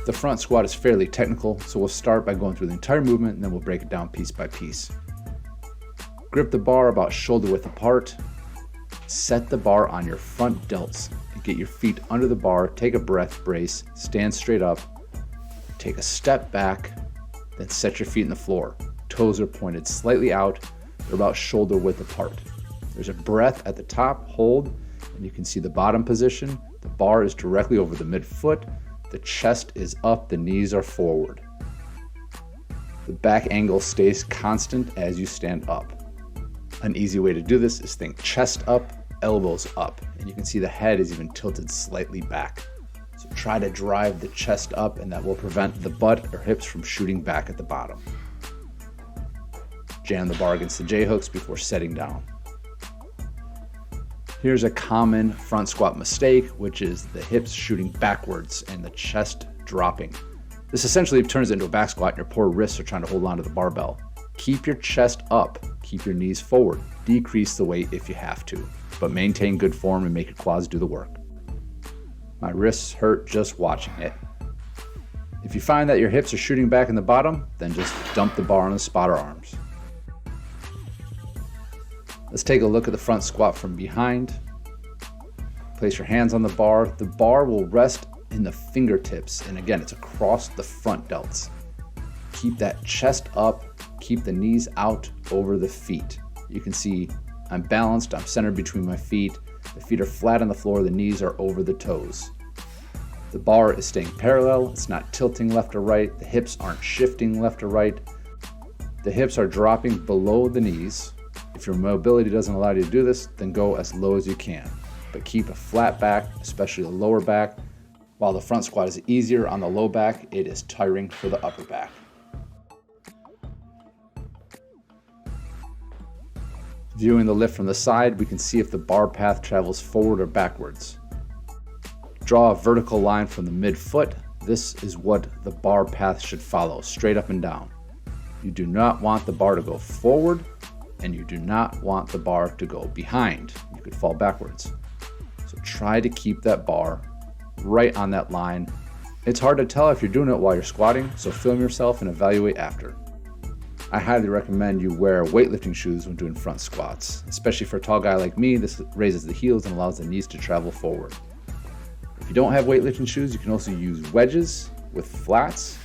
The front squat is fairly technical, so we'll start by going through the entire movement and then we'll break it down piece by piece. Grip the bar about shoulder width apart. Set the bar on your front delts and get your feet under the bar. Take a breath, brace, stand straight up, take a step back, then set your feet in the floor. Toes are pointed slightly out, they're about shoulder width apart. There's a breath at the top, hold, and you can see the bottom position. The bar is directly over the midfoot. The chest is up, the knees are forward. The back angle stays constant as you stand up. An easy way to do this is think chest up, elbows up, and you can see the head is even tilted slightly back. So try to drive the chest up, and that will prevent the butt or hips from shooting back at the bottom. Jam the bar against the J-hooks before setting down. Here's a common front squat mistake, which is the hips shooting backwards and the chest dropping. This essentially turns into a back squat and your poor wrists are trying to hold onto the barbell. Keep your chest up, keep your knees forward, decrease the weight if you have to, but maintain good form and make your quads do the work. My wrists hurt just watching it. If you find that your hips are shooting back in the bottom, then just dump the bar on the spotter arms. Let's take a look at the front squat from behind. Place your hands on the bar. The bar will rest in the fingertips, and again, it's across the front delts. Keep that chest up, keep the knees out over the feet. You can see I'm balanced, I'm centered between my feet. The feet are flat on the floor, the knees are over the toes. The bar is staying parallel, it's not tilting left or right, the hips aren't shifting left or right. The hips are dropping below the knees. If your mobility doesn't allow you to do this, then go as low as you can. But keep a flat back, especially the lower back. While the front squat is easier on the low back, it is tiring for the upper back. Viewing the lift from the side, we can see if the bar path travels forward or backwards. Draw a vertical line from the midfoot. This is what the bar path should follow, straight up and down. You do not want the bar to go forward, and you do not want the bar to go behind. You could fall backwards. So try to keep that bar right on that line. It's hard to tell if you're doing it while you're squatting, so film yourself and evaluate after. I highly recommend you wear weightlifting shoes when doing front squats. Especially for a tall guy like me, this raises the heels and allows the knees to travel forward. If you don't have weightlifting shoes, you can also use wedges with flats.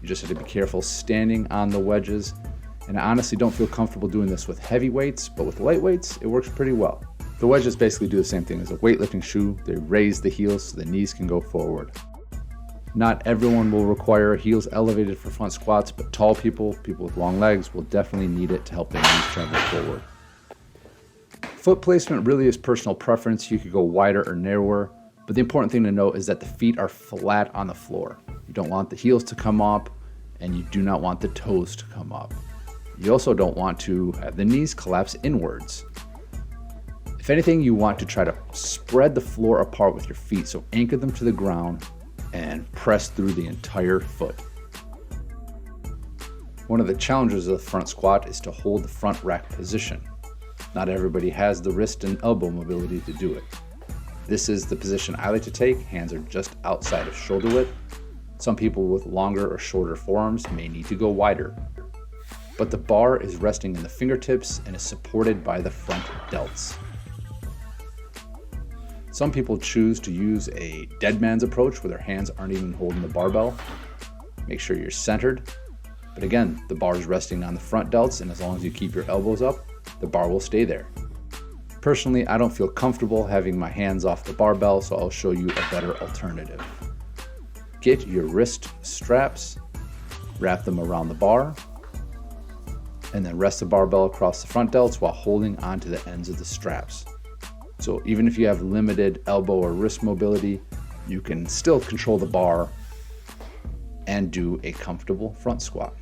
You just have to be careful standing on the wedges. And I honestly don't feel comfortable doing this with heavy weights, but with light weights, it works pretty well. The wedges basically do the same thing as a weightlifting shoe. They raise the heels so the knees can go forward. Not everyone will require heels elevated for front squats, but tall people, people with long legs, will definitely need it to help their knees travel forward. Foot placement really is personal preference. You could go wider or narrower, but the important thing to note is that the feet are flat on the floor. You don't want the heels to come up, and you do not want the toes to come up. You also don't want to have the knees collapse inwards. If anything, you want to try to spread the floor apart with your feet, so anchor them to the ground and press through the entire foot. One of the challenges of the front squat is to hold the front rack position. Not everybody has the wrist and elbow mobility to do it. This is the position I like to take. Hands are just outside of shoulder width. Some people with longer or shorter forearms may need to go wider. But the bar is resting in the fingertips and is supported by the front delts. Some people choose to use a dead man's approach where their hands aren't even holding the barbell. Make sure you're centered. But again, the bar is resting on the front delts, and as long as you keep your elbows up, the bar will stay there. Personally, I don't feel comfortable having my hands off the barbell, so I'll show you a better alternative. Get your wrist straps, wrap them around the bar, and then rest the barbell across the front delts while holding onto the ends of the straps. So even if you have limited elbow or wrist mobility, you can still control the bar and do a comfortable front squat.